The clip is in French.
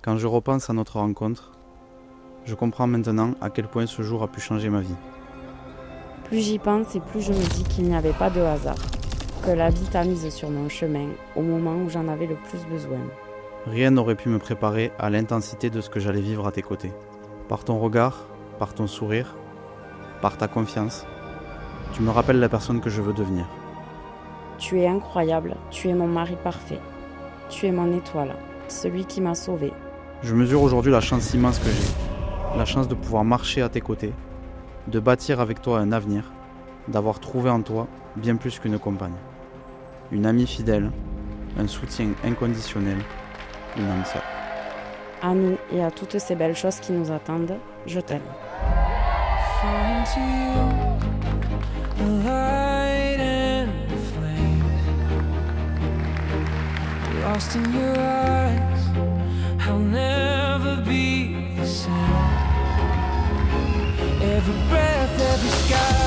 Quand je repense à notre rencontre, je comprends maintenant à quel point ce jour a pu changer ma vie. Plus j'y pense et plus je me dis qu'il n'y avait pas de hasard, que la vie t'a mise sur mon chemin au moment où j'en avais le plus besoin. Rien n'aurait pu me préparer à l'intensité de ce que j'allais vivre à tes côtés. Par ton regard, par ton sourire, par ta confiance, tu me rappelles la personne que je veux devenir. Tu es incroyable, tu es mon mari parfait. Tu es mon étoile, celui qui m'a sauvée. Je mesure aujourd'hui la chance immense que j'ai. La chance de pouvoir marcher à tes côtés, de bâtir avec toi un avenir, d'avoir trouvé en toi bien plus qu'une compagne. Une amie fidèle, un soutien inconditionnel, une âme sœur. À nous et à toutes ces belles choses qui nous attendent, je t'aime. Lost in your eyes, I'll never be the same. Every breath, every sky.